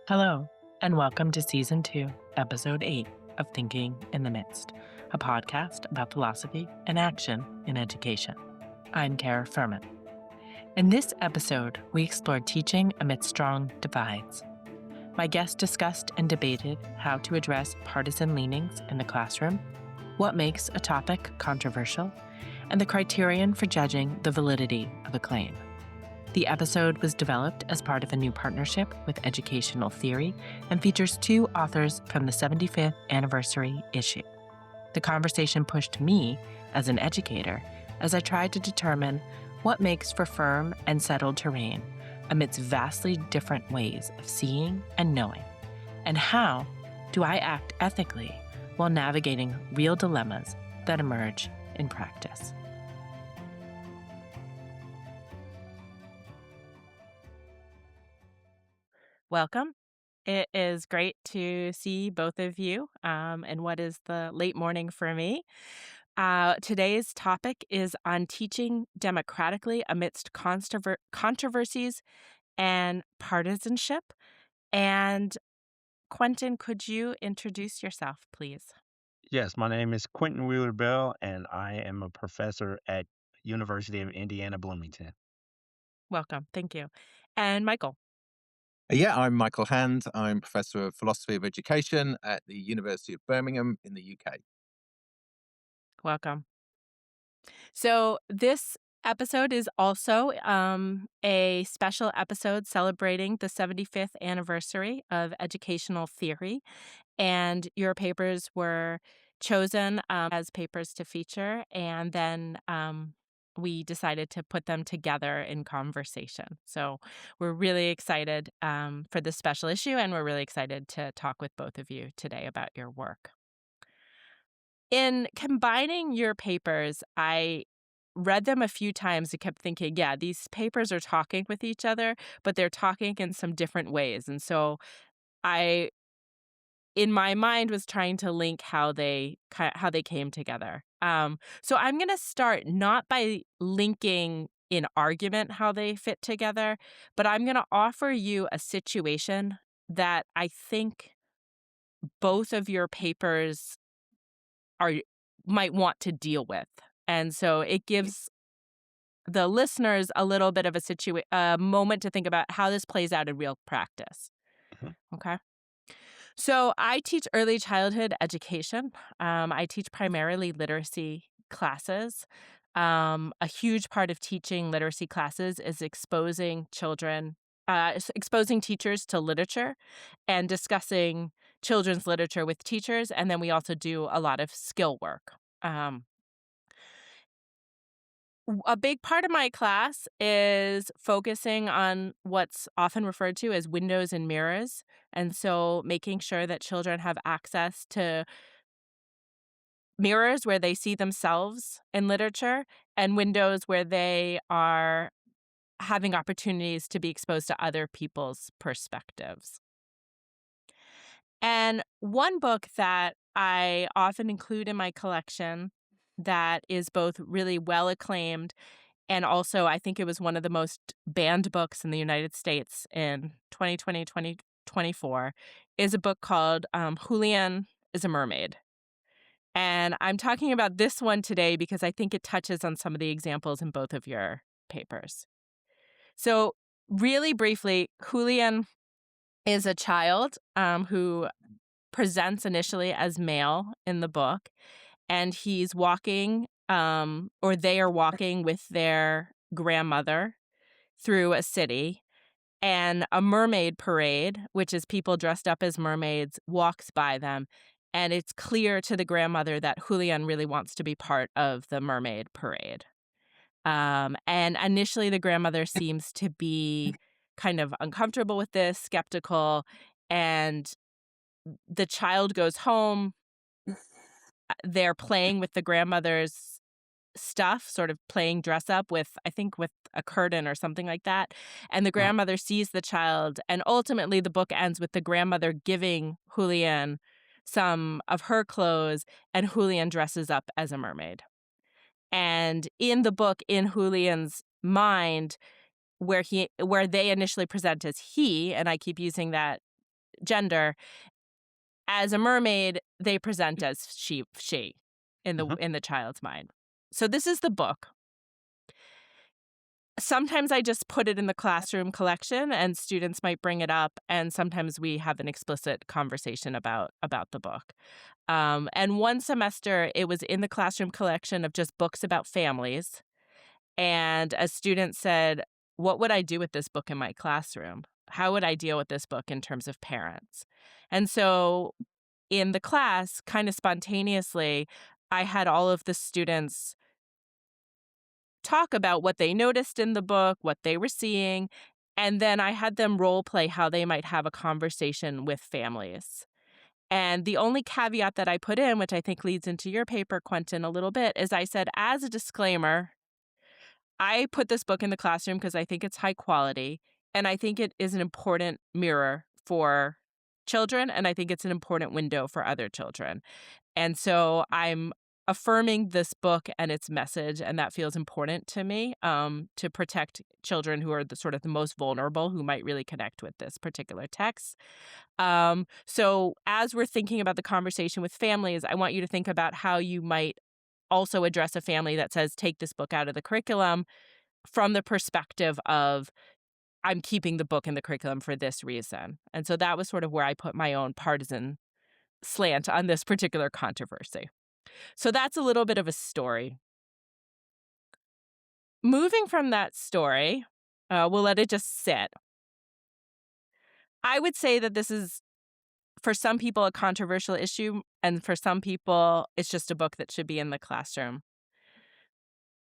Hello, and welcome to Season 2, Episode 8 of Thinking in the Midst, a podcast about philosophy and action in education. I'm Cara. In this episode, we explored teaching amidst strong divides. My guests discussed and debated how to address partisan leanings in the classroom, what makes a topic controversial, and the criterion for judging the validity of a claim. The episode was developed as part of a new partnership with Educational Theory and features two authors from the 75th anniversary issue. The conversation pushed me, as an educator, as I tried to determine what makes for firm and settled terrain amidst vastly different ways of seeing and knowing, and how do I act ethically while navigating real dilemmas that emerge in practice. Welcome. It is great to see both of you in what is the late morning for me. Today's topic is on teaching democratically amidst controversies and partisanship. And Quentin, could you introduce yourself, please? Yes, my name is Quentin Wheeler-Bell, and I am a professor at University of Indiana Bloomington. Welcome. Thank you. And Michael. Yeah, I'm Michael Hand. I'm Professor of Philosophy of Education at the University of Birmingham in the UK. Welcome. So this episode is also a special episode celebrating the 75th anniversary of educational theory. And your papers were chosen as papers to feature. And then we decided to put them together in conversation. So we're really excited for this special issue. And we're really excited to talk with both of you today about your work. In combining your papers, I read them a few times and kept thinking, yeah, these papers are talking with each other, but they're talking in some different ways. And so I, in my mind, was trying to link how they came together. So I'm going to start not by linking in argument how they fit together, but I'm going to offer you a situation that I think both of your papers might want to deal with. And so it gives the listeners a little bit of a moment to think about how this plays out in real practice. Mhm. Okay. So I teach early childhood education. I teach primarily literacy classes. A huge part of teaching literacy classes is exposing exposing teachers to literature and discussing children's literature with teachers. And then we also do a lot of skill work. A big part of my class is focusing on what's often referred to as windows and mirrors. And so making sure that children have access to mirrors where they see themselves in literature and windows where they are having opportunities to be exposed to other people's perspectives. And one book that I often include in my collection that is both really well acclaimed and also I think it was one of the most banned books in the United States in 2020, 2024 is a book called Julian is a Mermaid. And I'm talking about this one today because I think it touches on some of the examples in both of your papers. So really briefly, Julian is a child who presents initially as male in the book, and he's walking, or they are walking with their grandmother through a city, and a mermaid parade, which is people dressed up as mermaids, walks by them, and it's clear to the grandmother that Julian really wants to be part of the mermaid parade. And initially, the grandmother seems to be kind of uncomfortable with this, skeptical, and the child goes home. They're playing with the grandmother's stuff, sort of playing dress up with, I think, with a curtain or something like that. And the grandmother sees the child. And ultimately, the book ends with the grandmother giving Julian some of her clothes, and Julian dresses up as a mermaid. And in the book, in Julian's mind, where they initially present as he, and I keep using that gender. As a mermaid, they present as she Mhm. in the child's mind. So this is the book. Sometimes I just put it in the classroom collection and students might bring it up, and sometimes we have an explicit conversation about the book. And one semester, it was in the classroom collection of just books about families, and a student said, "What would I do with this book in my classroom? How would I deal with this book in terms of parents?" And so in the class, kind of spontaneously, I had all of the students talk about what they noticed in the book, what they were seeing, and then I had them role play how they might have a conversation with families. And the only caveat that I put in, which I think leads into your paper, Quentin, a little bit, is I said, as a disclaimer, I put this book in the classroom because I think it's high quality, and I think it is an important mirror for children, and I think it's an important window for other children. And so I'm affirming this book and its message, and that feels important to me, to protect children who are the sort of the most vulnerable, who might really connect with this particular text. So as we're thinking about the conversation with families, I want you to think about how you might also address a family that says, take this book out of the curriculum from the perspective of, I'm keeping the book in the curriculum for this reason. And so that was sort of where I put my own partisan slant on this particular controversy. So that's a little bit of a story. Moving from that story, we'll let it just sit. I would say that this is, for some people, a controversial issue, and for some people, it's just a book that should be in the classroom.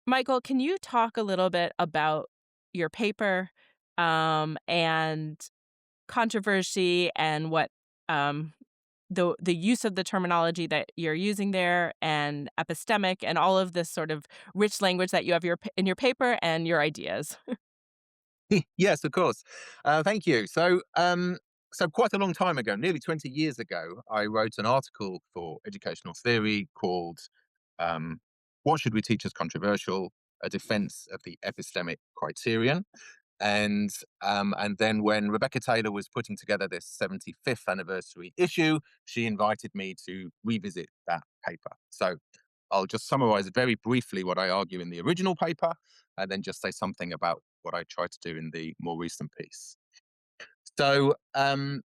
Michael, can you talk a little bit about your paper, and controversy and what um, the use of the terminology that you're using there, and epistemic, and all of this sort of rich language that you have in your paper and your ideas? Yes, of course. Thank you. So quite a long time ago, nearly 20 years ago, I wrote an article for Educational Theory called um, "What Should We Teach as Controversial: A Defense of the Epistemic Criterion." And then when Rebecca Taylor was putting together this 75th anniversary issue, she invited me to revisit that paper. So I'll just summarize very briefly what I argue in the original paper, and then just say something about what I try to do in the more recent piece. So, in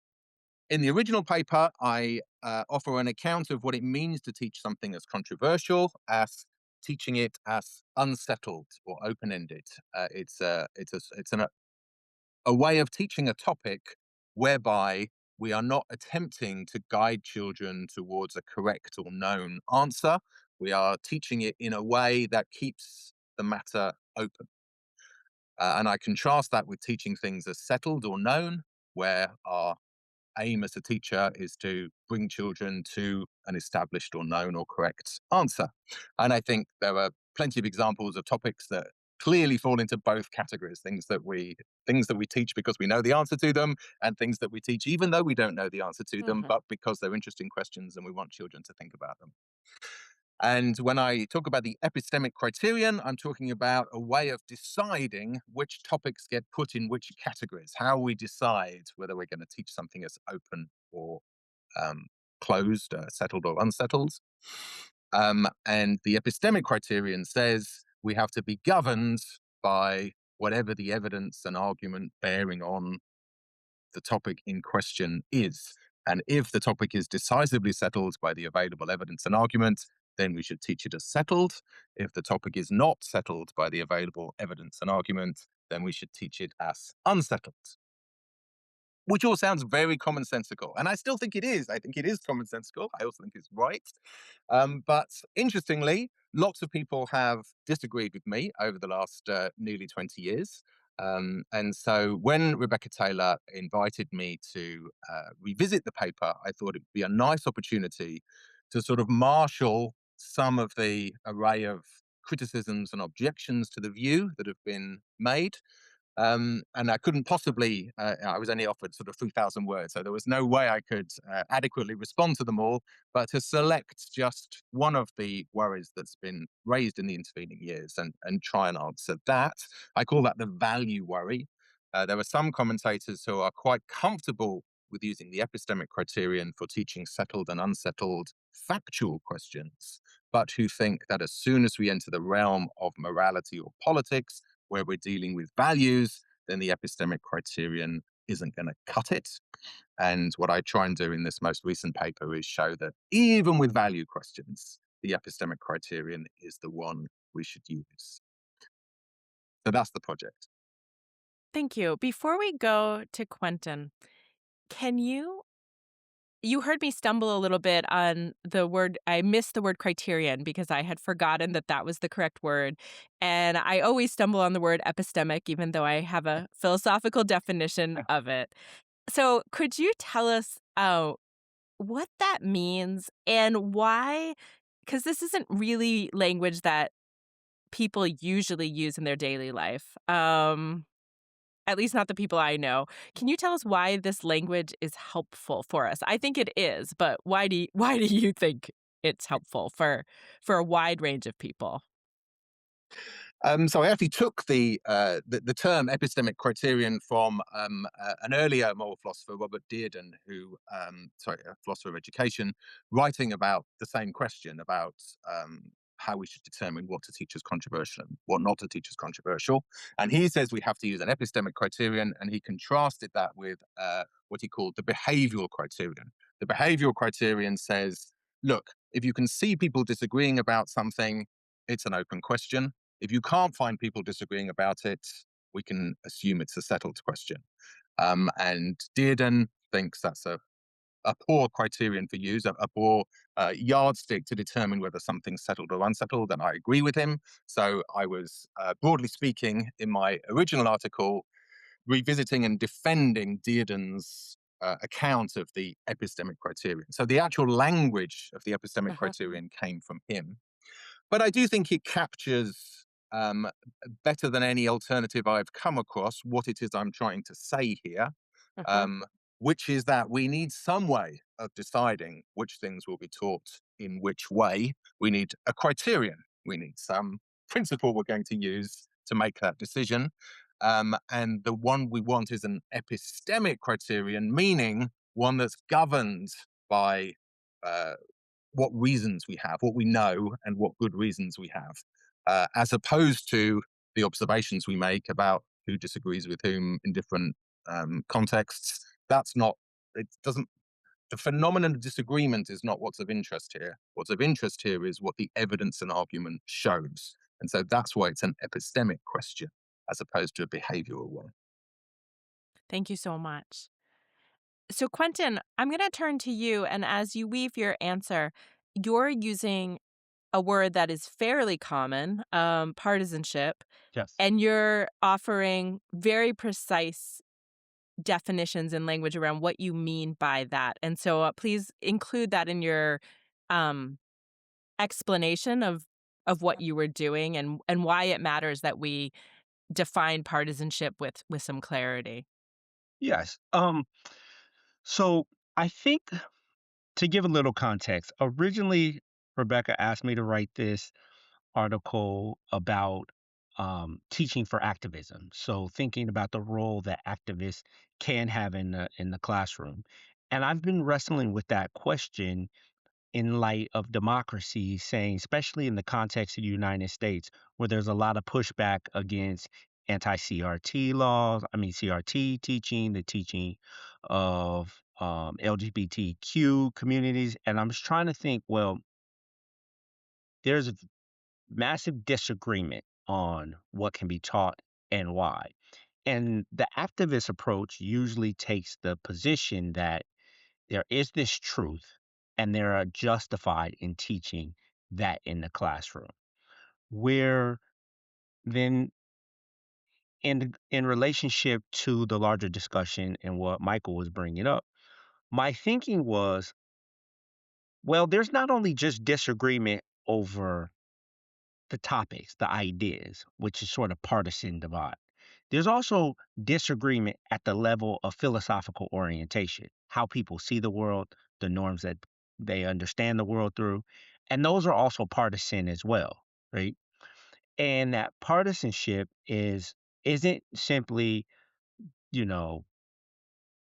the original paper, I offer an account of what it means to teach something as controversial as teaching it as unsettled or open-ended. It's a way of teaching a topic whereby we are not attempting to guide children towards a correct or known answer. We are teaching it in a way that keeps the matter open. And I contrast that with teaching things as settled or known, where our aim as a teacher is to bring children to an established or known or correct answer. And I think there are plenty of examples of topics that clearly fall into both categories, things that we teach because we know the answer to them, and things that we teach even though we don't know the answer to them, Mhm. but because they're interesting questions and we want children to think about them. And when I talk about the epistemic criterion, I'm talking about a way of deciding which topics get put in which categories, how we decide whether we're going to teach something as open or um, closed, settled or unsettled. And the epistemic criterion says we have to be governed by whatever the evidence and argument bearing on the topic in question is. And if the topic is decisively settled by the available evidence and argument, then we should teach it as settled. If the topic is not settled by the available evidence and argument, then we should teach it as unsettled. Which all sounds very commonsensical. And I still think it is. I think it is commonsensical. I also think it's right. But interestingly, lots of people have disagreed with me over the last nearly 20 years. And so when Rebecca Taylor invited me to revisit the paper, I thought it would be a nice opportunity to sort of marshal some of the array of criticisms and objections to the view that have been made. And I couldn't possibly, I was only offered sort of 3,000 words, so there was no way I could adequately respond to them all, but to select just one of the worries that's been raised in the intervening years and try and answer that. I call that the value worry. There are some commentators who are quite comfortable with using the epistemic criterion for teaching settled and unsettled factual questions, but who think that as soon as we enter the realm of morality or politics, where we're dealing with values, then the epistemic criterion isn't going to cut it. And what I try and do in this most recent paper is show that even with value questions, the epistemic criterion is the one we should use. So that's the project. Thank you. Before we go to Quentin, can you heard me stumble a little bit on the word. I missed the word criterion because I had forgotten that that was the correct word. And I always stumble on the word epistemic, even though I have a philosophical definition of it. So could you tell us what that means and why? Because this isn't really language that people usually use in their daily life. At least not the people I know. Can you tell us why this language is helpful for us? I think it is, but why do you think it's helpful for a wide range of people? So I actually took the term epistemic criterion from an earlier moral philosopher, Robert Dearden, a philosopher of education, writing about the same question about how we should determine what to teach as controversial and what not to teach as controversial. And he says we have to use an epistemic criterion, and he contrasted that with what he called the behavioral criterion. The behavioral criterion says, look, if you can see people disagreeing about something, it's an open question. If you can't find people disagreeing about it, we can assume it's a settled question. And Dearden thinks that's a poor criterion for use, a poor yardstick to determine whether something's settled or unsettled, and I agree with him. So I was, broadly speaking, in my original article, revisiting and defending Dearden's account of the epistemic criterion. So the actual language of the epistemic Uh-huh. criterion came from him. But I do think it captures better than any alternative I've come across what it is I'm trying to say here, Uh-huh. um, which is that we need some way of deciding which things will be taught in which way. We need a criterion. We need some principle we're going to use to make that decision. And the one we want is an epistemic criterion, meaning one that's governed by uh, what reasons we have, what we know, and what good reasons we have, as opposed to the observations we make about who disagrees with whom in different contexts. That's not, it doesn't, the phenomenon of disagreement is not what's of interest here. What's of interest here is what the evidence and argument shows. And so that's why it's an epistemic question as opposed to a behavioral one. Thank you so much. So Quentin, I'm going to turn to you, and as you weave your answer, you're using a word that is fairly common, partisanship, Yes. and you're offering very precise definitions and language around what you mean by that. And so please include that in your um, explanation of what you were doing and why it matters that we define partisanship with some clarity. Yes. So I think to give a little context, originally Rebecca asked me to write this article about teaching for activism. So thinking about the role that activists can have in the classroom, and I've been wrestling with that question in light of democracy, saying, especially in the context of the United States, where there's a lot of pushback against anti CRT laws, I mean, CRT teaching, the teaching of LGBTQ communities. And I'm just trying to think, well, there's a massive disagreement on what can be taught and why. And the activist approach usually takes the position that there is this truth and they are justified in teaching that in the classroom. Where then in relationship to the larger discussion and what Michael was bringing up, my thinking was, well, there's not only just disagreement over the topics, the ideas, which is sort of partisan divide. There's also disagreement at the level of philosophical orientation, how people see the world, the norms that they understand the world through. And those are also partisan as well, right? And that partisanship isn't simply, you know,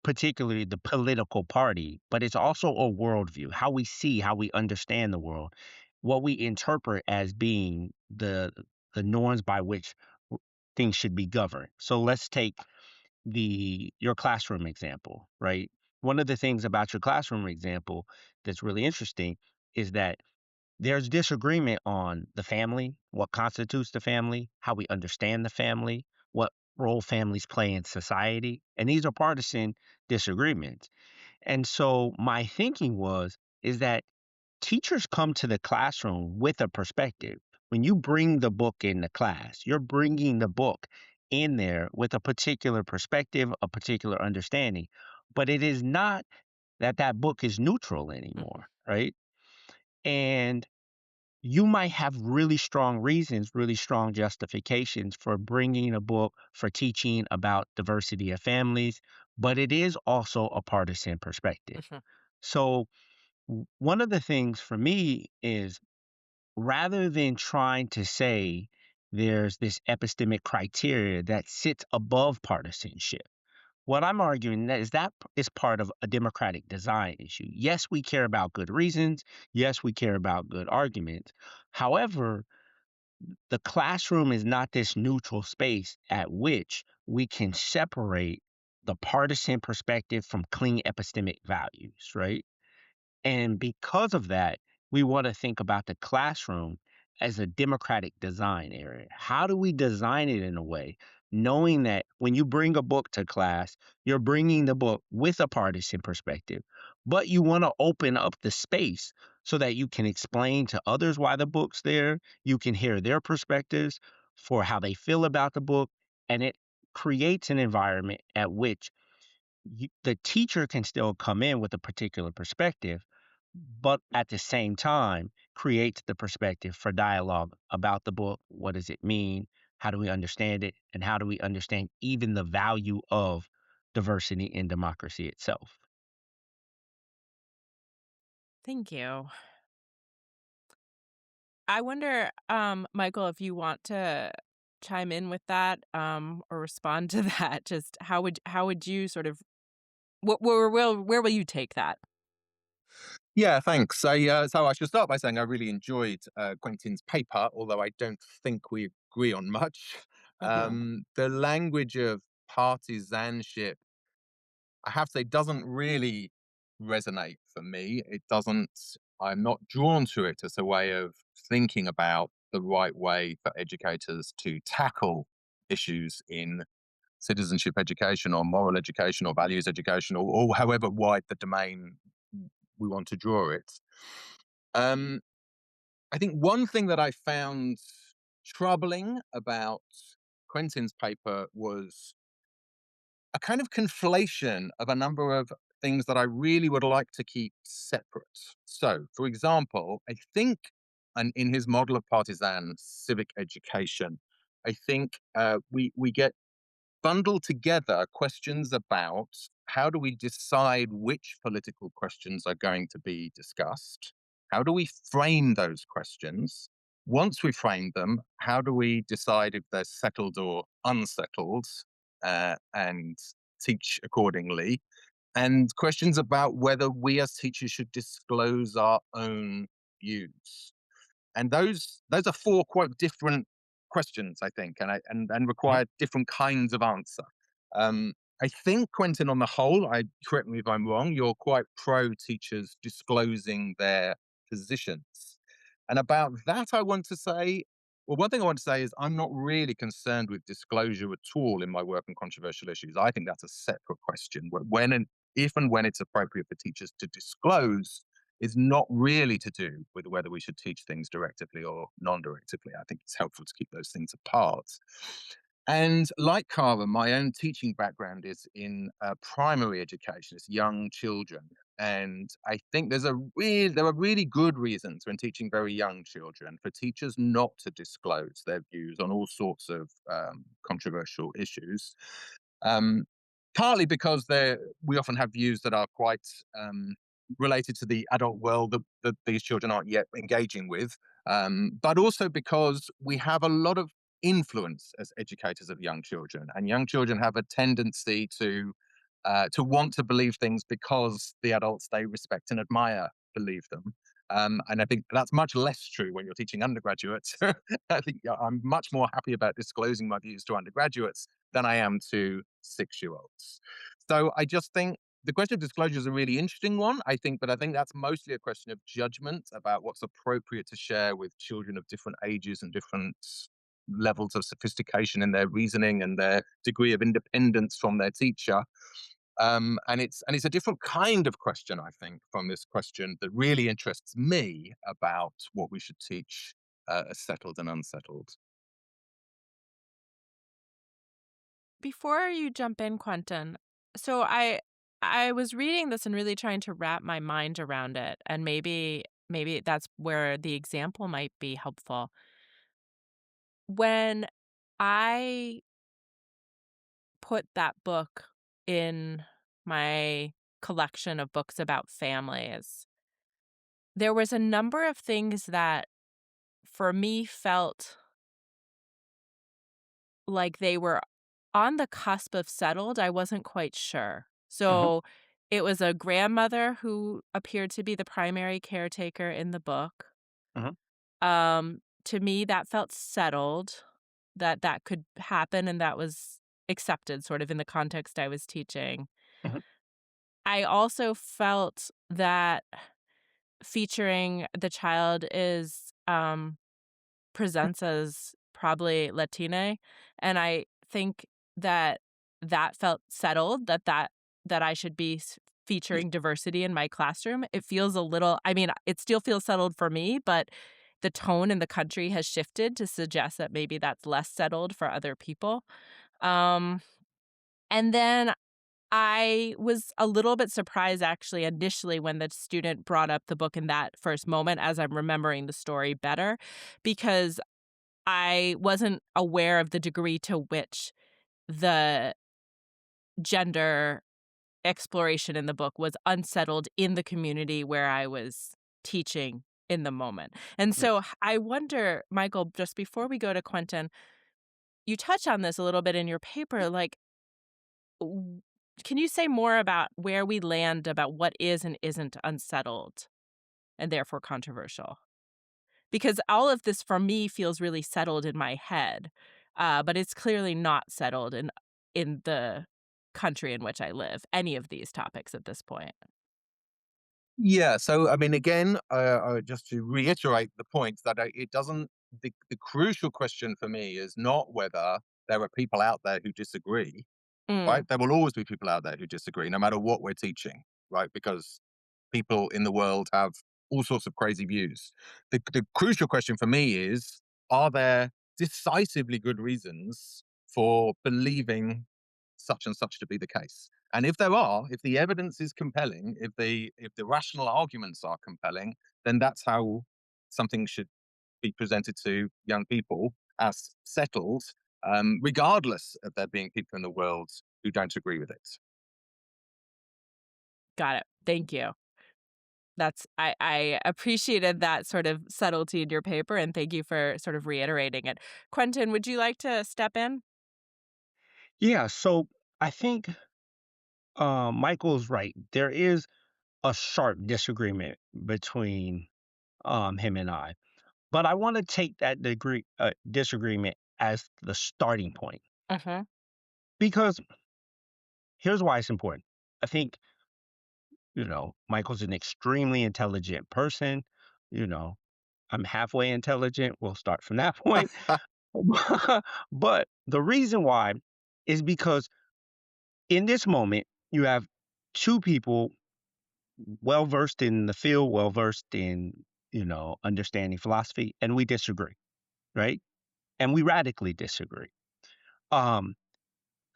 particularly the political party, but it's also a worldview, how we see, how we understand the world, what we interpret as being the norms by which things should be governed. So let's take the your classroom example, right? One of the things about your classroom example that's really interesting is that there's disagreement on the family, what constitutes the family, how we understand the family, what role families play in society. And these are partisan disagreements. And so my thinking is that teachers come to the classroom with a perspective. When you bring the book in the class, you're bringing the book in there with a particular perspective, a particular understanding. But it is not that that book is neutral Mhm. anymore, right? And you might have really strong reasons, really strong justifications for bringing a book, for teaching about diversity of families, but it is also a partisan perspective. Mhm. So, one of the things for me is rather than trying to say there's this epistemic criteria that sits above partisanship, what I'm arguing that is part of a democratic design issue. Yes, we care about good reasons. Yes, we care about good arguments. However, the classroom is not this neutral space at which we can separate the partisan perspective from clean epistemic values, right? And because of that, we want to think about the classroom as a democratic design area. How do we design it in a way, knowing that when you bring a book to class, you're bringing the book with a partisan perspective, but you want to open up the space so that you can explain to others why the book's there, you can hear their perspectives for how they feel about the book, and it creates an environment at which the teacher can still come in with a particular perspective, but at the same time creates the perspective for dialogue about the book. What does it mean? How do we understand it? And how do we understand even the value of diversity in democracy itself? Thank you. I wonder, Michael, if you want to chime in with that, or respond to that. Just how would you sort of where will you take that? Yeah, thanks. So I should start by saying I really enjoyed Quentin's paper, although I don't think we agree on much. Mhm. The language of partisanship, I have to say, doesn't really resonate for me. It doesn't, I'm not drawn to it as a way of thinking about the right way for educators to tackle issues in citizenship education or moral education or values education or however wide the domain we want to draw it. Um, I think one thing that I found troubling about Quentin's paper was a kind of conflation of a number of things that I really would like to keep separate. So, for example, I think, and in his model of partisan civic education, I think we get bundle together questions about how do we decide which political questions are going to be discussed? How do we frame those questions? Once we frame them, how do we decide if they're settled or unsettled and teach accordingly? And questions about whether we as teachers should disclose our own views. And those are four quite different questions, I think, and Mhm. require different kinds of answer. I think, Quentin, on the whole, I correct me if I'm wrong, you're quite pro teachers disclosing their positions. And about that, I want to say, well, one thing I want to say is I'm not really concerned with disclosure at all in my work on controversial issues. I think that's a separate question. When and if and when it's appropriate for teachers to disclose, is not really to do with whether we should teach things directively or non-directively. I think it's helpful to keep those things apart. And like Cara, my own teaching background is in primary education, it's young children. And I think there are really good reasons when teaching very young children for teachers not to disclose their views on all sorts of controversial issues. Um, Partly because we often have views that are quite related to the adult world that these children aren't yet engaging with, but also because we have a lot of influence as educators of young children, and young children have a tendency to to want to believe things because the adults they respect and admire believe them. And I think that's much less true when you're teaching undergraduates. I think I'm much more happy about disclosing my views to undergraduates than I am to 6-year olds. So I just think the question of disclosure is a really interesting one, I think, but I think that's mostly a question of judgment about what's appropriate to share with children of different ages and different levels of sophistication in their reasoning and their degree of independence from their teacher. And it's a different kind of question, I think, from this question that really interests me about what we should teach as settled and unsettled. Before you jump in, Quentin, so I was reading this and really trying to wrap my mind around it, and maybe that's where the example might be helpful. When I put that book in my collection of books about families, there was a number of things that for me felt like they were on the cusp of settled. I wasn't quite sure. Mhm, So it was a grandmother who appeared to be the primary caretaker in the book. mhm, To me, that felt settled, that that could happen and that was accepted sort of in the context I was teaching. mhm, I also felt that featuring the child is presents as probably Latina, and I think that that felt settled, that I should be yeah, featuring diversity in my classroom. It feels a little, I mean, it still feels settled for me, but the tone in the country has shifted to suggest that maybe that's less settled for other people. Um, and then I was a little bit surprised actually initially when the student brought up the book in that first moment as I'm remembering the story better, because I wasn't aware of the degree to which the gender exploration in the book was unsettled in the community where I was teaching in the moment. And yeah. so I wonder, Michael, just before we go to Quentin, you touch on this a little bit in your paper. Like, w- can you say more about where we land about what is and isn't unsettled and therefore controversial? Because all of this for me feels really settled in my head, but it's clearly not settled in the country in which I live, any of these topics at this point. Yeah. So, I mean, again, just to reiterate the point that it doesn't, the crucial question for me is not whether there are people out there who disagree, Mm, right? There will always be people out there who disagree, no matter what we're teaching, right? Because people in the world have all sorts of crazy views. The crucial question for me is, are there decisively good reasons for believing such and such to be the case? And if there are, if the evidence is compelling, if the rational arguments are compelling, then that's how something should be presented to young people as settled, regardless of there being people in the world who don't agree with it. got it. Thank you. I appreciated that sort of subtlety in your paper, and thank you for sort of reiterating it. Quentin, would you like to step in? Yeah, so I think Michael's right. There is a sharp disagreement between him and I, but I want to take that disagreement as the starting point Mhm. because here's why it's important. I think Michael's an extremely intelligent person. You know, I'm halfway intelligent. We'll start from that point. But the reason why is because in this moment, you have two people well versed in the field, well versed in, understanding philosophy, and we disagree, right? And we radically disagree. Um,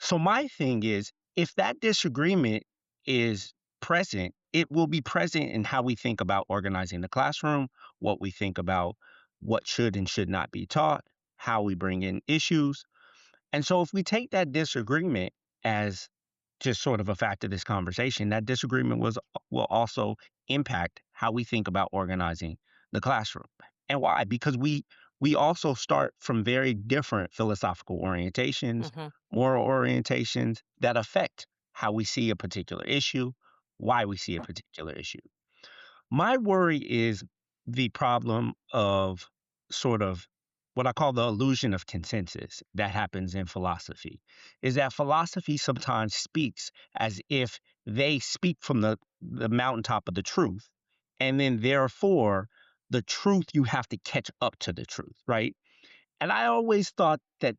so my thing is, if that disagreement is present, it will be present in how we think about organizing the classroom, what we think about what should and should not be taught, how we bring in issues. And so if we take that disagreement as just sort of a fact of this conversation, that disagreement will also impact how we think about organizing the classroom. And why? Because we also start from very different philosophical orientations, Mhm. moral orientations that affect how we see a particular issue, why we see a particular issue. My worry is the problem of sort of what I call the illusion of consensus that happens in philosophy. Is that philosophy sometimes speaks as if they speak from the mountaintop of the truth, and then therefore the truth you have to catch up to the truth, right? And I always thought that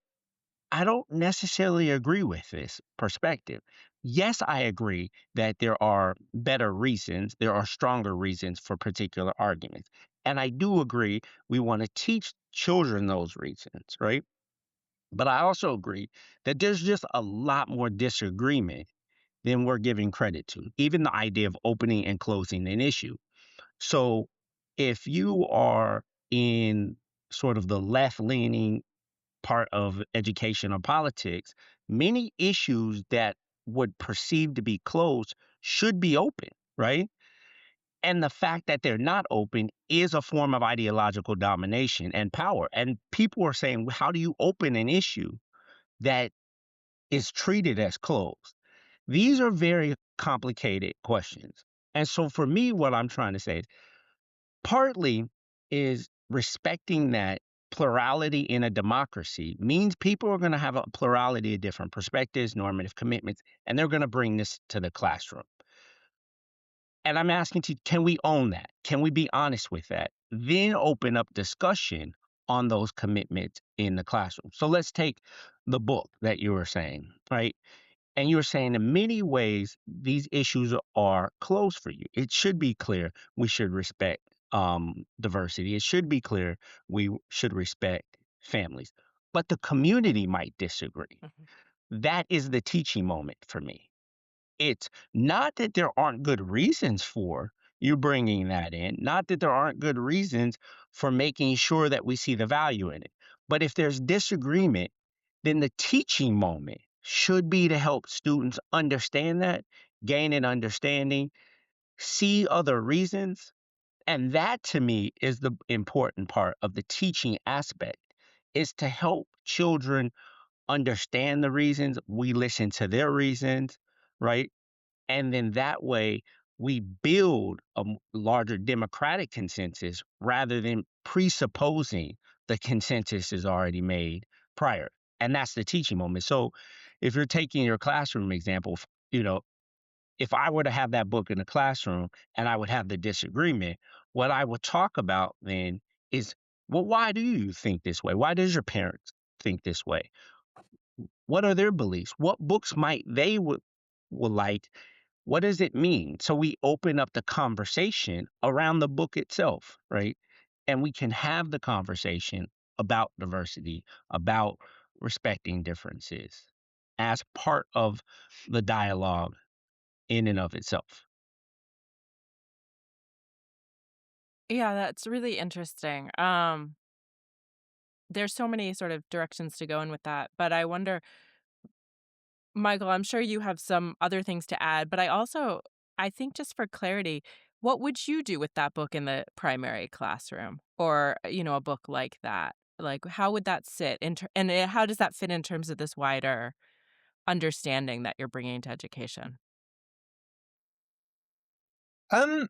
I don't necessarily agree with this perspective. Yes, I agree that there are better reasons, there are stronger reasons for particular arguments. And I do agree we want to teach children those reasons, right? But I also agree that there's just a lot more disagreement than we're giving credit to, even the idea of opening and closing an issue. So if you are in sort of the left leaning part of education or politics, many issues that would perceive to be closed should be open, right? And the fact that they're not open is a form of ideological domination and power. And people are saying, how do you open an issue that is treated as closed? These are very complicated questions. And so for me, what I'm trying to say is partly is respecting that plurality in a democracy means people are going to have a plurality of different perspectives, normative commitments, and they're going to bring this to the classroom. And I'm asking you, can we own that? Can we be honest with that? Then open up discussion on those commitments in the classroom. So let's take the book that you were saying, right? And you were saying in many ways these issues are closed for you. It should be clear we should respect diversity. It should be clear we should respect families. But the community might disagree. Mhm. That is the teaching moment for me. It's not that there aren't good reasons for you bringing that in, not that there aren't good reasons for making sure that we see the value in it. But if there's disagreement, then the teaching moment should be to help students understand that, gain an understanding, see other reasons. And that to me is the important part of the teaching aspect is to help children understand the reasons. We listen to their reasons, right? And then that way we build a larger democratic consensus rather than presupposing the consensus is already made prior. And that's the teaching moment. So if you're taking your classroom example, you know, if I were to have that book in the classroom and I would have the disagreement, what I would talk about then is, well, why do you think this way? Why does your parents think this way? What are their beliefs? What books might they would like? What does it mean? So we open up the conversation around the book itself, right? And we can have the conversation about diversity, about respecting differences as part of the dialogue in and of itself. Yeah, that's really interesting. There's so many sort of directions to go in with that, but I wonder, Michael, I'm sure you have some other things to add, but I think just for clarity, what would you do with that book in the primary classroom or, a book like that? Like, how would that sit how does that fit in terms of this wider understanding that you're bringing to education? Um,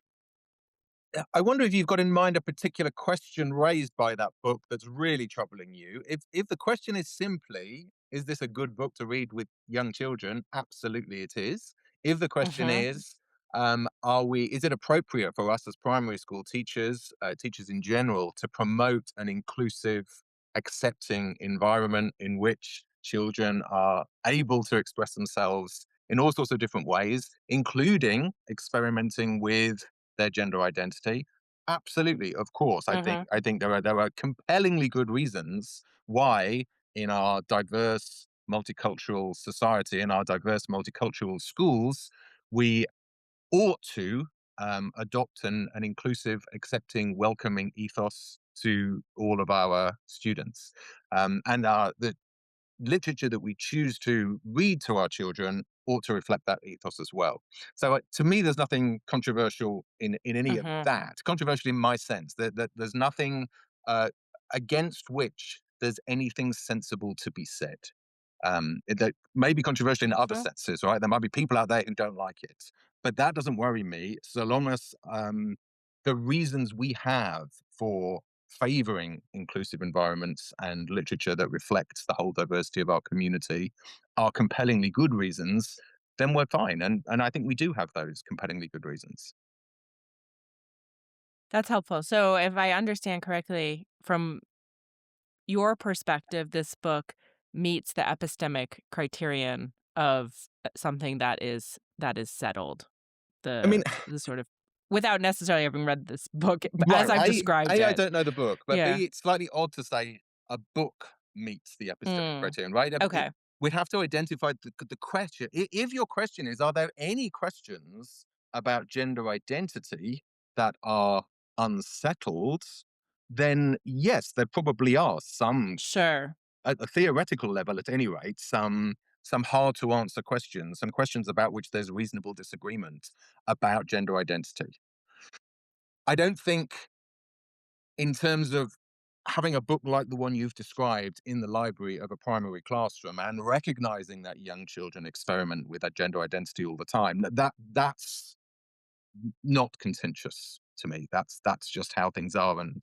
I wonder if you've got in mind a particular question raised by that book that's really troubling you. If the question is simply, is this a good book to read with young children? Absolutely it is. If the question Mhm. is it appropriate for us as primary school teachers, teachers in general, to promote an inclusive, accepting environment in which children are able to express themselves in all sorts of different ways, including experimenting with their gender identity? Absolutely, of course. Mhm. I think there are compellingly good reasons why in our diverse multicultural society, in our diverse multicultural schools, we ought to adopt an inclusive, accepting, welcoming ethos to all of our students. The literature that we choose to read to our children ought to reflect that ethos as well. So to me, there's nothing controversial in any of Mhm. that. Controversial in my sense that there's nothing uh, against which there's anything sensible to be said. That may be controversial in other Mhm. senses, right? There might be people out there who don't like it, but that doesn't worry me so long as the reasons we have for favoring inclusive environments and literature that reflects the whole diversity of our community are compellingly good reasons, then we're fine. And I think we do have those compellingly good reasons. That's helpful. So, if I understand correctly, from your perspective, this book meets the epistemic criterion of something that is settled. I mean, The sort of without necessarily having read this book as right. I've described I it. don't know the book, but Yeah. B, it's slightly odd to say a book meets the epistemic Mm. criterion, right? Okay. We'd have to identify the question. If your question is, are there any questions about gender identity that are unsettled? Then yes, there probably are some, Sure. at a theoretical level, at any rate, some hard to answer questions, some questions about which there's reasonable disagreement about gender identity. I don't think in terms of having a book like the one you've described in the library of a primary classroom and recognizing that young children experiment with that gender identity all the time, that's not contentious to me. That's just how things are, and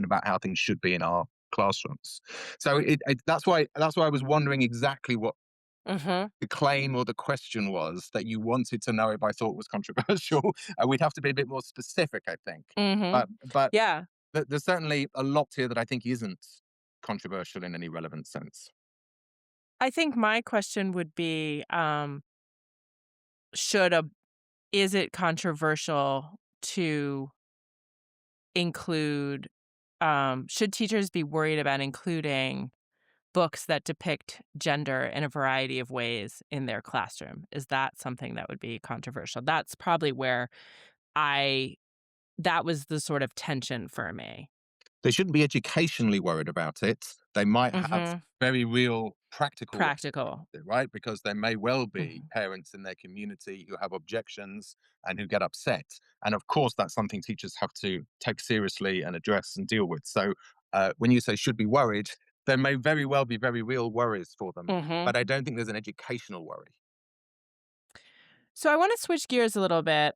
about how things should be in our classrooms. So that's why I was wondering exactly what Mhm. the claim or the question was that you wanted to know if I thought was controversial. We'd have to be a bit more specific, I think. Mhm. But Yeah. there's certainly a lot here that I think isn't controversial in any relevant sense. I think my question would be, should a is it controversial to include should teachers be worried about including books that depict gender in a variety of ways in their classroom? Is that something that would be controversial? That's probably where I that was the sort of tension for me. They shouldn't be educationally worried about it. They might have Mhm. very real practical worries Practical. about it, right? Because there may well be Mhm. parents in their community who have objections and who get upset. And of course, that's something teachers have to take seriously and address and deal with. So when you say should be worried, there may very well be very real worries for them. Mhm. But I don't think there's an educational worry. So I wanna switch gears a little bit,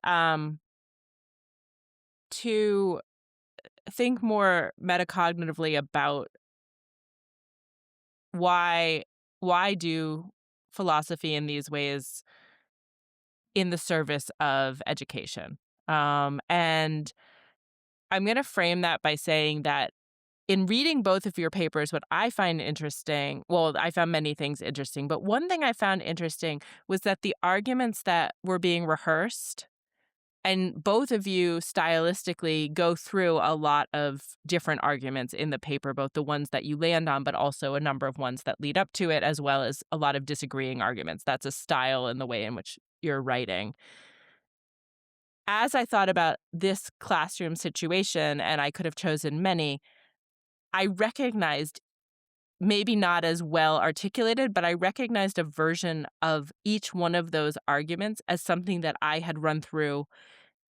to think more metacognitively about why why do philosophy in these ways in the service of education? And I'm going to frame that by saying that in reading both of your papers, what I find interesting, well, I found many things interesting, but one thing I found interesting was that the arguments that were being rehearsed, and both of you stylistically go through a lot of different arguments in the paper, both the ones that you land on, but also a number of ones that lead up to it, as well as a lot of disagreeing arguments. That's a style in the way in which you're writing. As I thought about this classroom situation, and I could have chosen many, I recognized, maybe not as well articulated, but I recognized a version of each one of those arguments as something that I had run through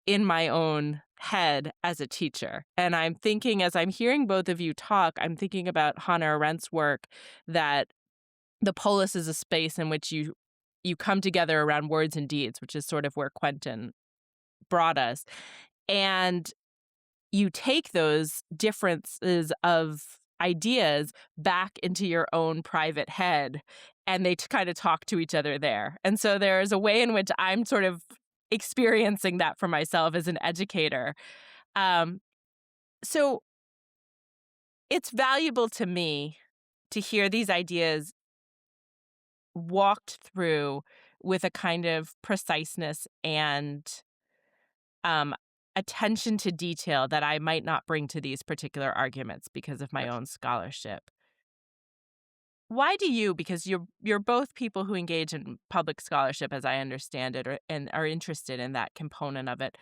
in my own head as a teacher. And I'm thinking, as I'm hearing both of you talk, I'm thinking about Hannah Arendt's work, that the polis is a space in which you come together around words and deeds, which is sort of where Quentin brought us. And you take those differences of ideas back into your own private head, and they kind of talk to each other there. And so there's a way in which I'm sort of experiencing that for myself as an educator. Um, so it's valuable to me to hear these ideas walked through with a kind of preciseness and um, attention to detail that I might not bring to these particular arguments because of my Yes. own scholarship. Why do you, because you're both people who engage in public scholarship as I understand it, and are interested in that component of it.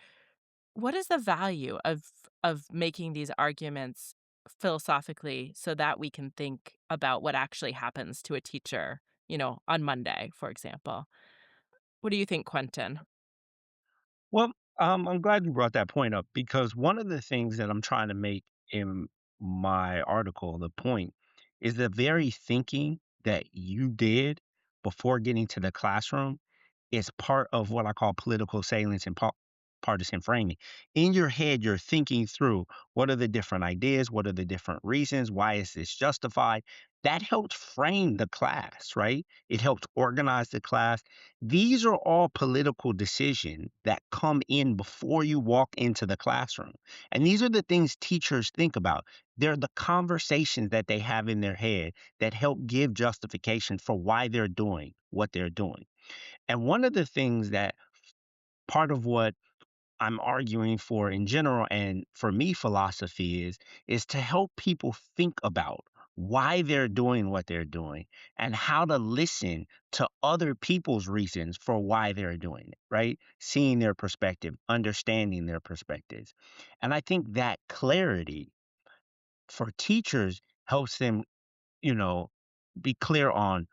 What is the value of making these arguments philosophically so that we can think about what actually happens to a teacher, on Monday, for example? What do you think, Quentin? Well, I'm glad you brought that point up because one of the things that I'm trying to make in my article, the point, is the very thinking that you did before getting to the classroom is part of what I call political salience and partisan framing. In your head, you're thinking through what are the different ideas, what are the different reasons, why is this justified? That helps frame the class, right? It helps organize the class. These are all political decisions that come in before you walk into the classroom. And these are the things teachers think about. They're the conversations that they have in their head that help give justification for why they're doing what they're doing. And one of the things that part of what I'm arguing for in general, and for me, philosophy is to help people think about why they're doing what they're doing and how to listen to other people's reasons for why they're doing it, right? Seeing their perspective, understanding their perspectives. And I think that clarity for teachers helps them, you know, be clear on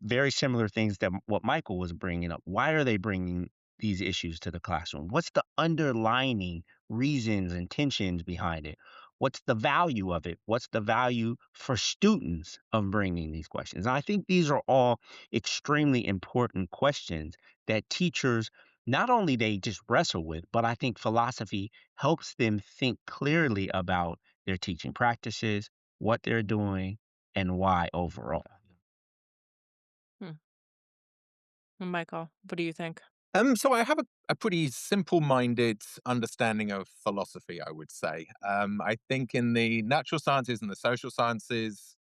very similar things that what Michael was bringing up. Why are they bringing these issues to the classroom? What's the underlining reasons and tensions behind it? What's the value of it? What's the value for students of bringing these questions? And I think these are all extremely important questions that teachers not only they just wrestle with, but I think philosophy helps them think clearly about their teaching practices, what they're doing, and why overall. Hmm. Michael, what do you think? So I have a pretty simple-minded understanding of philosophy, I would say. I think in the natural sciences and the social sciences,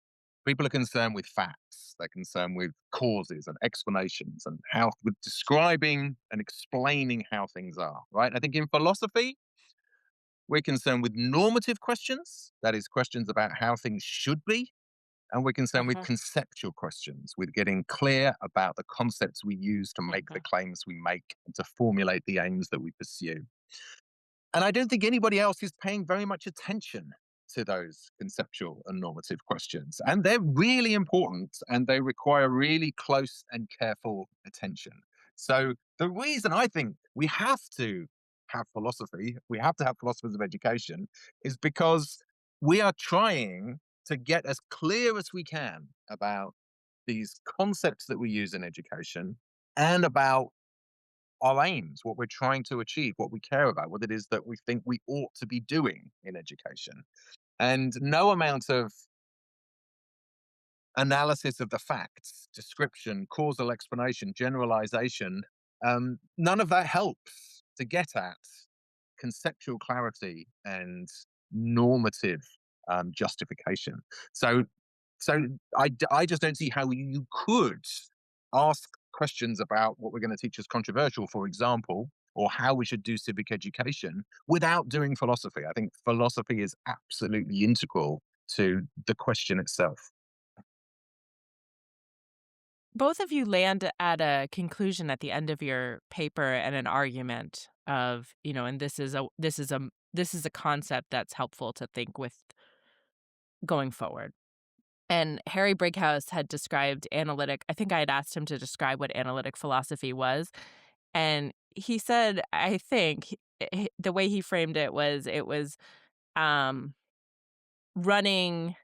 people are concerned with facts. They're concerned with causes and explanations and how with describing and explaining how things are, right? I think in philosophy, we're concerned with normative questions, that is, questions about how things should be, and we're concerned with Uh-huh. conceptual questions, with getting clear about the concepts we use to make the Mhm. claims we make and to formulate the aims that we pursue. And I don't think anybody else is paying very much attention to those conceptual and normative questions. And they're really important and they require really close and careful attention. So, the reason I think we have to have philosophy, we have to have philosophers of education, is because we are trying to get as clear as we can about these concepts that we use in education and about our aims, what we're trying to achieve, what we care about, what it is that we think we ought to be doing in education. And no amount of analysis of the facts, description, causal explanation, generalization, none of that helps to get at conceptual clarity and normative justification. So, so I just don't see how you could ask questions about what we're going to teach as controversial, for example, or how we should do civic education without doing philosophy. I think philosophy is absolutely integral to the question itself. Both of you land at a conclusion at the end of your paper and an argument of, and this is a concept that's helpful to think with going forward. And Harry Brighouse had described analytic I think I had asked him to describe what analytic philosophy was, and he said, I think, the way he framed it was, um, running,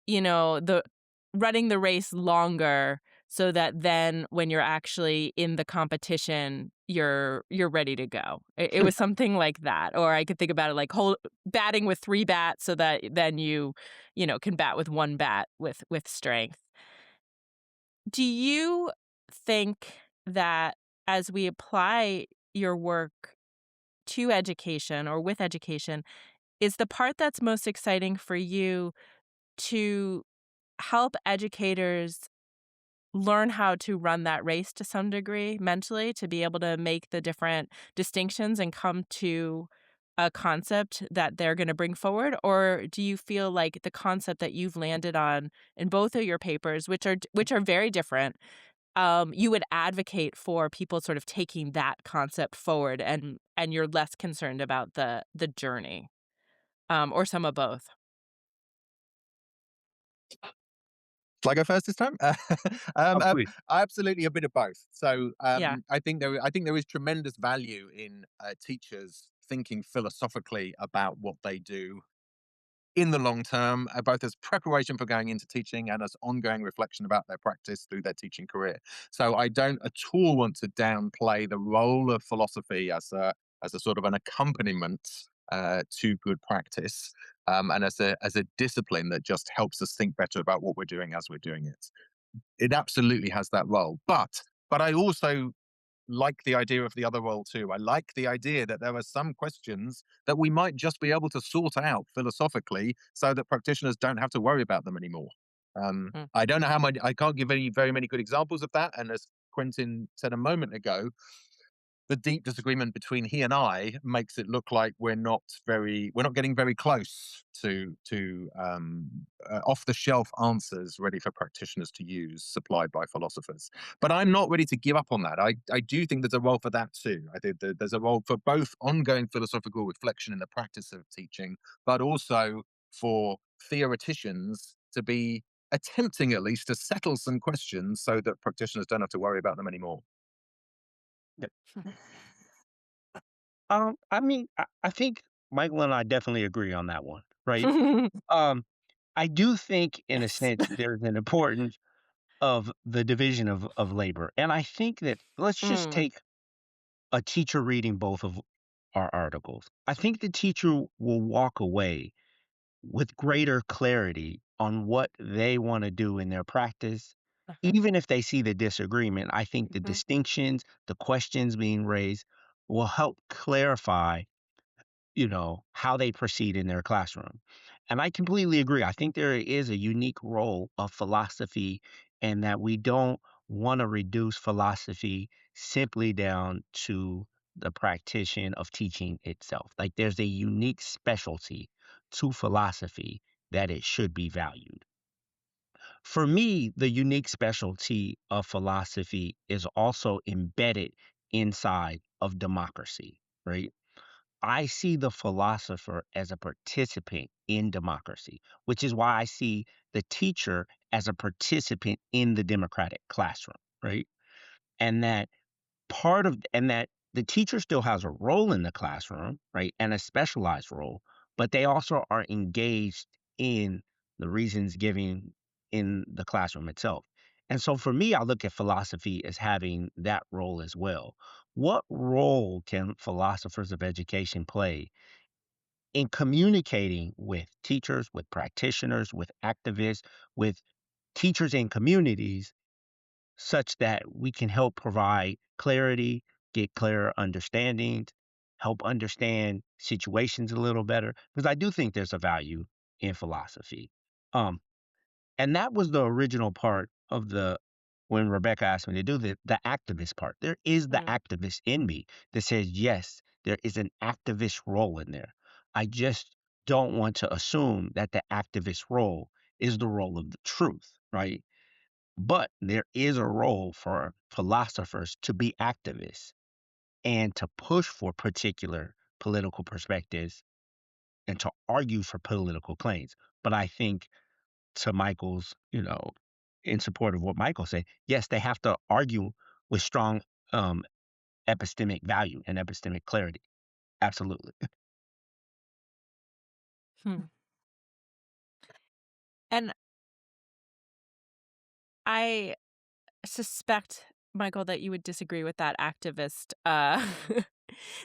the running the race longer so that then when you're actually in the competition, you're ready to go. It was something like that, or I could think about it like batting with 3 bats so that then can bat with 1 bat with strength. Do you think that as we apply your work to education or with education, is the part that's most exciting for you to help educators learn how to run that race to some degree mentally, to be able to make the different distinctions and come to a concept that they're going to bring forward? Or do you feel like the concept that you've landed on in both of your papers, which are very different, you would advocate for people sort of taking that concept forward, and you're less concerned about the journey, or some of both? Shall I go first this time? Oh, please. Absolutely a bit of both. So Yeah. I think there is tremendous value in teachers thinking philosophically about what they do in the long term, both as preparation for going into teaching and as ongoing reflection about their practice through their teaching career. So I don't at all want to downplay the role of philosophy as a sort of an accompaniment to good practice, and as a discipline that just helps us think better about what we're doing as we're doing it. It absolutely has that role, but I also like the idea of the other role too. I like the idea that there are some questions that we might just be able to sort out philosophically so that practitioners don't have to worry about them anymore. Mm. I don't know how many, I can't give any very many good examples of that. And as Quentin said a moment ago, the deep disagreement between he and I makes it look like we're not getting very close to off the shelf answers ready for practitioners to use, supplied by philosophers. But I'm not ready to give up on that. I do think there's a role for that too. I think that there's a role for both ongoing philosophical reflection in the practice of teaching, but also for theoreticians to be attempting at least to settle some questions so that practitioners don't have to worry about them anymore. Yeah. I mean, I think Michael and I definitely agree on that one, right? Um, I do think, in a Yes. sense, there's an importance of the division of labor, and I think that let's just Mm, take a teacher reading both of our articles. I think the teacher will walk away with greater clarity on what they want to do in their practice. uh-huh, Even if they see the disagreement, I think the mhm, distinctions, the questions being raised will help clarify, how they proceed in their classroom. And I completely agree. I think there is a unique role of philosophy, and that we don't want to reduce philosophy simply down to the practitioner of teaching itself. Like, there's a unique specialty to philosophy that it should be valued. For me, the unique specialty of philosophy is also embedded inside of democracy, right? I see the philosopher as a participant in democracy, which is why I see the teacher as a participant in the democratic classroom, right? And that and that the teacher still has a role in the classroom, right? And a specialized role, but they also are engaged in the reasons given in the classroom itself. And so for me, I look at philosophy as having that role as well. What role can philosophers of education play in communicating with teachers, with practitioners, with activists, with teachers in communities, such that we can help provide clarity, get clearer understandings, help understand situations a little better? Because I do think there's a value in philosophy. Um, and that was the original part of the when Rebecca asked me to do the activist part. There is the mm, activist in me that says, yes, there is an activist role in there. I just don't want to assume that the activist role is the role of the truth, right? But there is a role for philosophers to be activists and to push for particular political perspectives and to argue for political claims. But I think, to Michael's, in support of what Michael said, yes, they have to argue with strong um, epistemic value and epistemic clarity. Absolutely. hmm. And I suspect, Michael, that you would disagree with that activist, that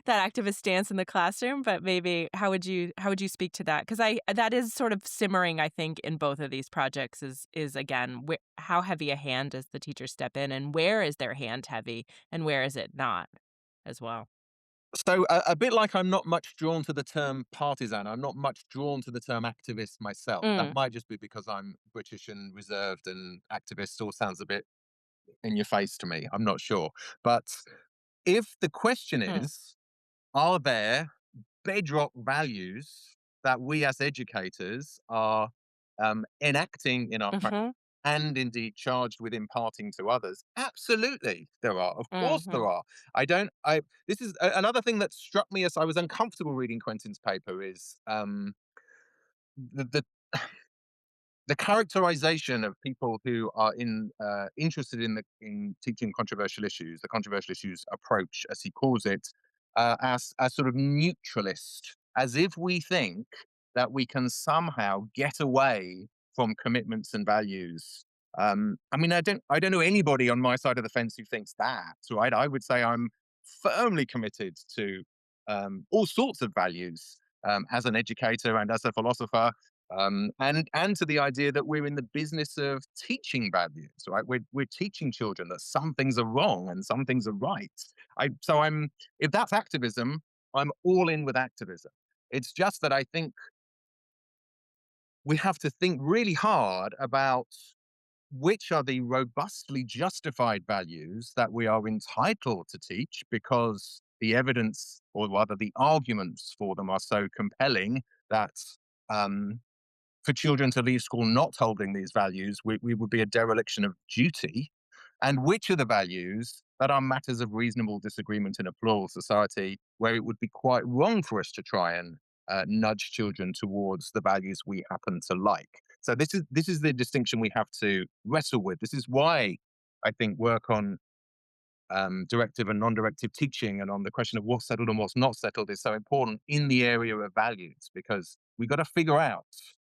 activist stance in the classroom, but maybe how would you speak to that? Because that is sort of simmering, I think, in both of these projects is again, how heavy a hand does the teacher step in, and where is their hand heavy, and where is it not, as well? So a bit like I'm not much drawn to the term partisan. I'm not much drawn to the term activist myself. That Mm, might just be because I'm British and reserved, and activist all sounds a bit in your face to me. I'm not sure. But if the question hmm, is, are there bedrock values that we as educators are enacting in our practice mhm, and indeed charged with imparting to others? Absolutely, there are. Of course, there mhm, are. I don't. I. This is another thing that struck me as I was uncomfortable reading Quentin's paper is the the characterization of people who are interested in teaching controversial issues, the controversial issues approach, as he calls it, as sort of neutralist, as if we think that we can somehow get away from commitments and values. I mean, I don't know anybody on my side of the fence who thinks that, right? I would say I'm firmly committed to all sorts of values as an educator and as a philosopher, and to the idea that we're in the business of teaching values, right? We're teaching children that some things are wrong and some things are right. So if that's activism, I'm all in with activism. It's just that I think we have to think really hard about which are the robustly justified values that we are entitled to teach because the evidence, or rather the arguments for them, are so compelling that um, for children to leave school not holding these values, we would be a dereliction of duty. And which are the values that are matters of reasonable disagreement in a plural society, where it would be quite wrong for us to try and nudge children towards the values we happen to like. So this is the distinction we have to wrestle with. This is why I think work on directive and non-directive teaching and on the question of what's settled and what's not settled is so important in the area of values, because we've got to figure out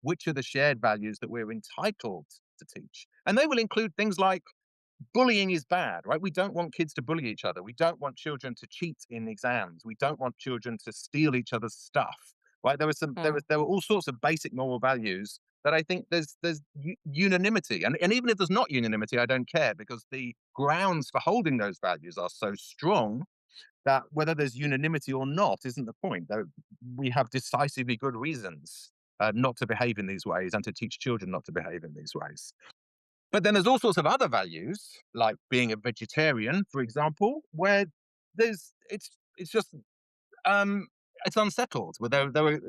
which are the shared values that we're entitled to teach. And they will include things like bullying is bad, right? We don't want kids to bully each other. We don't want children to cheat in exams. We don't want children to steal each other's stuff, right? There were all sorts of basic moral values that I think there's unanimity, and even if there's not unanimity, I don't care, because the grounds for holding those values are so strong that whether there's unanimity or not isn't the point. Though we have decisively good reasons not to behave in these ways and to teach children not to behave in these ways. But then there's all sorts of other values, like being a vegetarian, for example, where it's just um, it's unsettled. Where there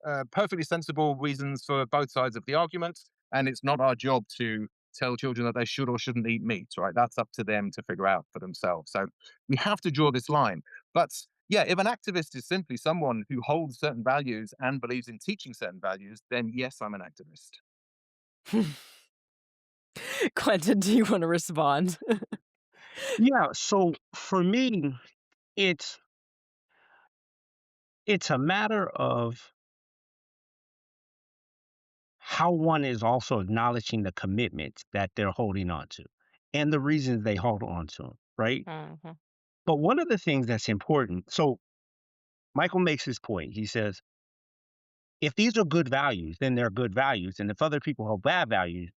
are perfectly sensible reasons for both sides of the argument, and it's not our job to tell children that they should or shouldn't eat meat. Right? That's up to them to figure out for themselves. So we have to draw this line. But yeah, if an activist is simply someone who holds certain values and believes in teaching certain values, then yes, I'm an activist. Quentin, do you want to respond? Yeah, so for me, it's it's a matter of how one is also acknowledging the commitments that they're holding on to and the reasons they hold on to 'em, right? Mhm. But one of the things that's important, so Michael makes his point. He says, if these are good values, then they're good values. And if other people hold bad values,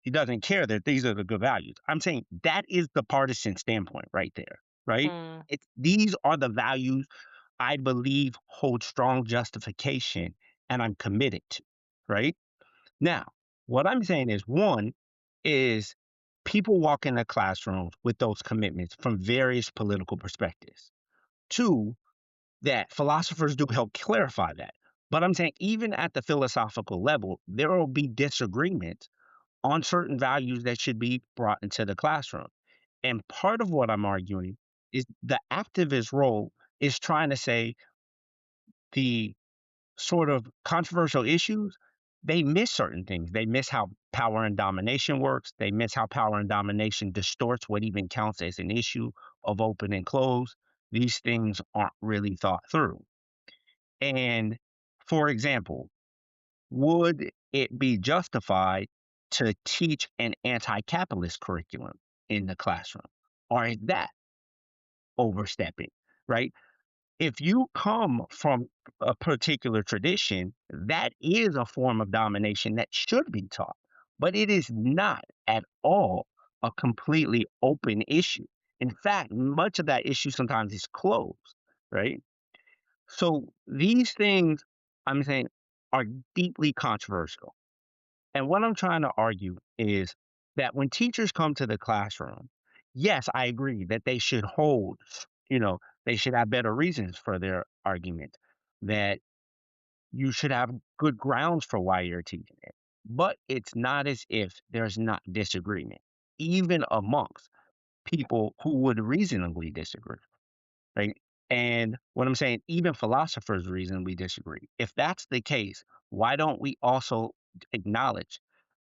he doesn't care that these are the good values. I'm saying that is the partisan standpoint right there, right? Mm. These are the values I believe hold strong justification and I'm committed to, right? Now, what I'm saying is one is people walk in a classroom with those commitments from various political perspectives. Two, that philosophers do help clarify that. But I'm saying even at the philosophical level, there will be disagreement on certain values that should be brought into the classroom. And part of what I'm arguing is the activist role is trying to say the sort of controversial issues, they miss certain things. They miss how power and domination works. They miss how power and domination distorts what even counts as an issue of open and close. These things aren't really thought through. And for example, would it be justified to teach an anti capitalist curriculum in the classroom? Or is that overstepping, right? If you come from a particular tradition, that is a form of domination that should be taught, but it is not at all a completely open issue. In fact, much of that issue sometimes is closed, right? So these things, I'm saying, are deeply controversial. And what I'm trying to argue is that when teachers come to the classroom, yes, I agree that they should hold, they should have better reasons for their argument, that you should have good grounds for why you're teaching it. But it's not as if there's not disagreement, even amongst people who would reasonably disagree, right? And what I'm saying, even philosophers reasonably disagree. If that's the case, why don't we also acknowledge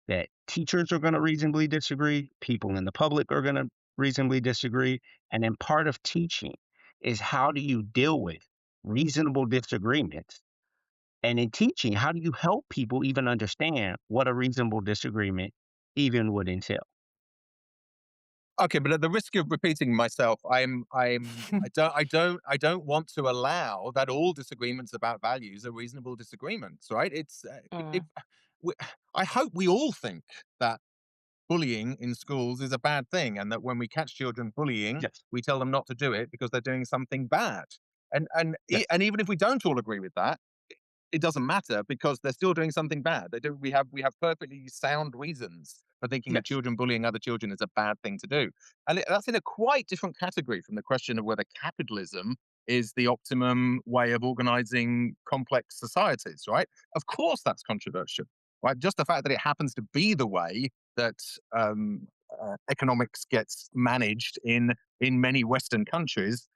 that teachers are going to reasonably disagree, people in the public are going to reasonably disagree, and then part of teaching is how do you deal with reasonable disagreements And in teaching, how do you help people even understand what a reasonable disagreement even would entail? Okay, but at the risk of repeating myself, I don't want to allow that all disagreements about values are reasonable disagreements, right? If Mm, we, I hope we all think that bullying in schools is a bad thing, and that when we catch children bullying, Yes, we tell them not to do it because they're doing something bad. yes, And even if we don't all agree with that, it doesn't matter because they're still doing something bad. They do. We have perfectly sound reasons for thinking that yes, children bullying other children is a bad thing to do, and that's in a quite different category from the question of whether capitalism is the optimum way of organizing complex societies. Right? Of course, that's controversial. Right? Just the fact that it happens to be the way that economics gets managed in many Western countries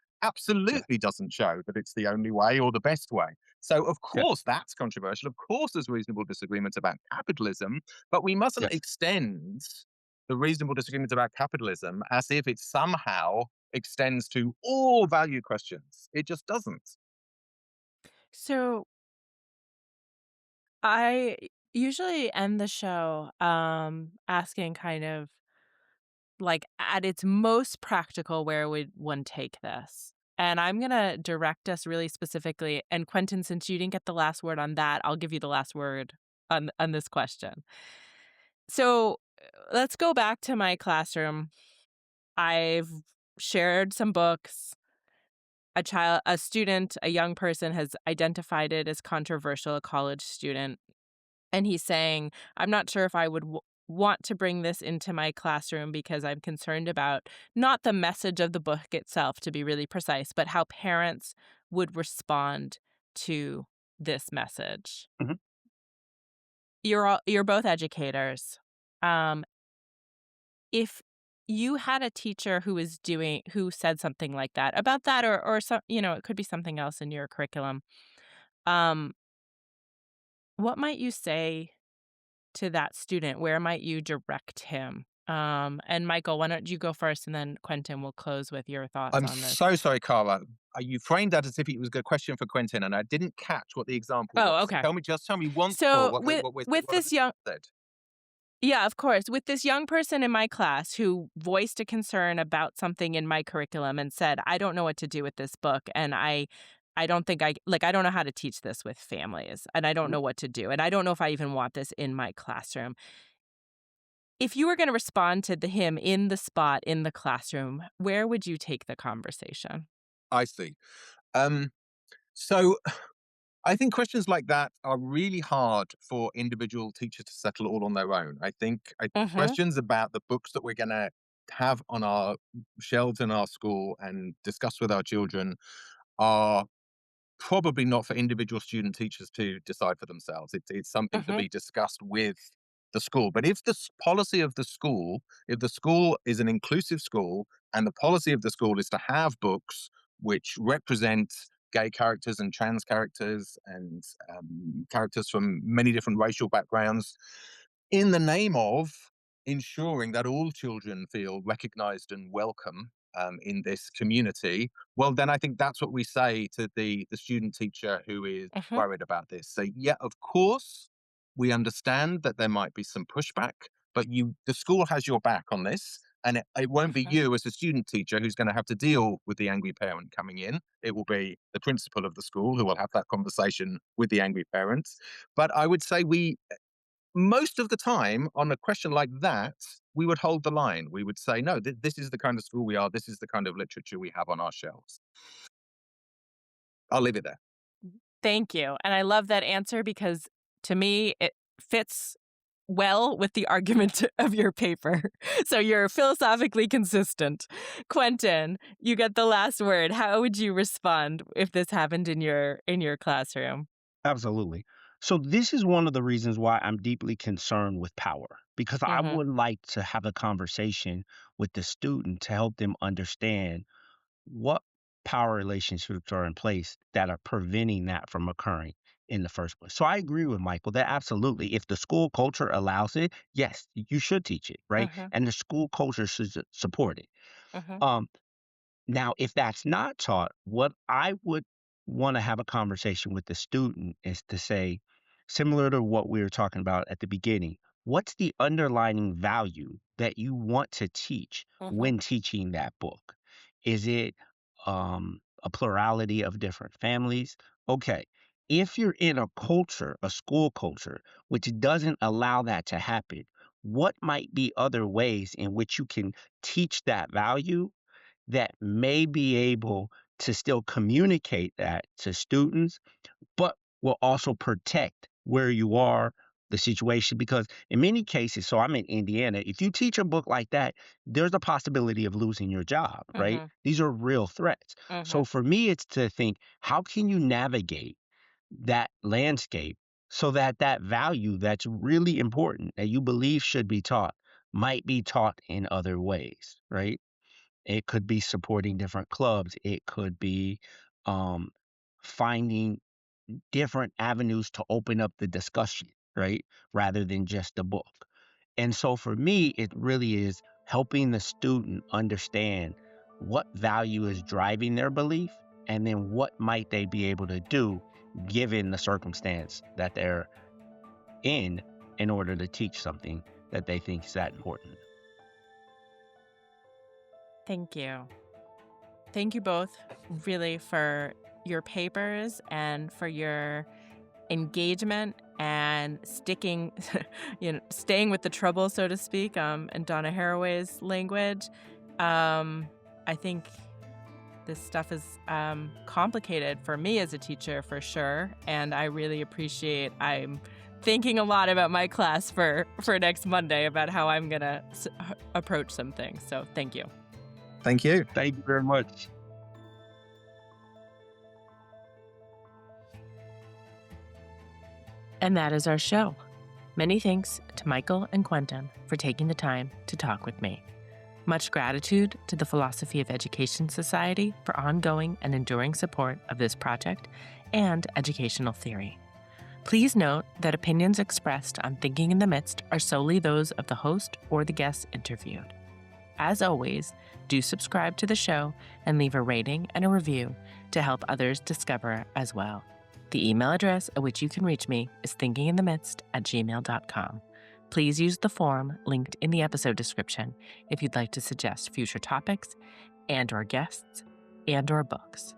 yes, absolutely doesn't show that it's the only way or the best way. So, of yes, course, that's controversial. Of course, there's reasonable disagreements about capitalism, but we mustn't yes. extend the reasonable disagreements about capitalism as if it somehow extends to all value questions. It just doesn't. so I usually end the show, asking kind of like at its most practical, where would one take this? And I'm gonna direct us really specifically. And Quentin, since you didn't get the last word on that, I'll give you the last word on this question. So let's go back to my classroom. I've shared some books. A student, a young person has identified it as controversial, a college student. And he's saying, "I'm not sure if I would want to bring this into my classroom because I'm concerned about not the message of the book itself, to be really precise, but how parents would respond to this message." Mhm. You're both educators. Um, if you had a teacher who said something like that about that, or some, it could be something else in your curriculum. Um, what might you say to that student? Where might you direct him? And Michael, why don't you go first, and then Quentin will close with your thoughts I'm on this. so sorry, Cara. You framed that as if it was a question for Quentin, and I didn't catch what the example Oh, was. okay. Tell me once more So with what I this young said. Yeah, of course. With this young person in my class who voiced a concern about something in my curriculum and said, "I don't know what to do with this book, and I don't think I don't know how to teach this with families, and I don't Mhm. know what to do, and I don't know if I even want this in my classroom." If you were gonna respond to him in the spot in the classroom, where would you take the conversation? I see. Um, so I think questions like that are really hard for individual teachers to settle all on their own. I think Mhm, questions about the books that we're going to have on our shelves in our school and discuss with our children are probably not for individual student teachers to decide for themselves. It's something to mhm, be discussed with the school. But if the policy of the school, if the school is an inclusive school and the policy of the school is to have books which represent gay characters and trans characters and characters from many different racial backgrounds, in the name of ensuring that all children feel recognized and welcome in this community, well, then I think that's what we say to the student teacher who is mhm, worried about this. So, yeah, of course, we understand that there might be some pushback, but the school has your back on this. And it won't be mhm. you as a student teacher who's going to have to deal with the angry parent coming in. It will be the principal of the school who will have that conversation with the angry parents. But I would say most of the time on a question like that, we would hold the line. We would say, no, this is the kind of school we are. This is the kind of literature we have on our shelves. I'll leave it there. Thank you, and I love that answer because to me, it fits well with the argument of your paper. So you're philosophically consistent. Quentin, you get the last word. How would you respond if this happened in your classroom? Absolutely. So this is one of the reasons why I'm deeply concerned with power, because I Mhm, would like to have a conversation with the student to help them understand what power relationships are in place that are preventing that from occurring in the first place. So I agree with Michael that absolutely, if the school culture allows it, yes, you should teach it, right? mhm, And the school culture should support it. mhm, Um, Now, if that's not taught, what I would want to have a conversation with the student is to say, similar to what we were talking about at the beginning, what's the underlying value that you want to teach Mhm. when teaching that book? Is it a plurality of different families? Okay. If you're in a culture, a school culture, which doesn't allow that to happen, what might be other ways in which you can teach that value that may be able to still communicate that to students, but will also protect where you are, the situation? Because in many cases, so I'm in Indiana, if you teach a book like that, there's a possibility of losing your job, right? Mhm. These are real threats. So Mhm. for me, it's to think, how can you navigate that landscape so that that value that's really important that you believe should be taught might be taught in other ways, right? It could be supporting different clubs. It could be um, finding different avenues to open up the discussion, right? Rather than just the book. And so for me, it really is helping the student understand what value is driving their belief and then what might they be able to do given the circumstance that they're in order to teach something that they think is that important. Thank you. Thank you both really for your papers and for your engagement and sticking, staying with the trouble, so to speak, in Donna Haraway's language. Um, I think this stuff is complicated for me as a teacher, for sure, and I really appreciate. I'm thinking a lot about my class for next Monday about how I'm gonna approach some things. So thank you. Thank you. Thank you very much. And that is our show. Many thanks to Michael and Quentin for taking the time to talk with me. Much gratitude to the Philosophy of Education Society for ongoing and enduring support of this project and educational theory. Please note that opinions expressed on Thinking in the Midst are solely those of the host or the guests interviewed. As always, do subscribe to the show and leave a rating and a review to help others discover as well. The email address at which you can reach me is thinkinginthemidst@gmail.com. Please use the form linked in the episode description if you'd like to suggest future topics and/or guests and/or books.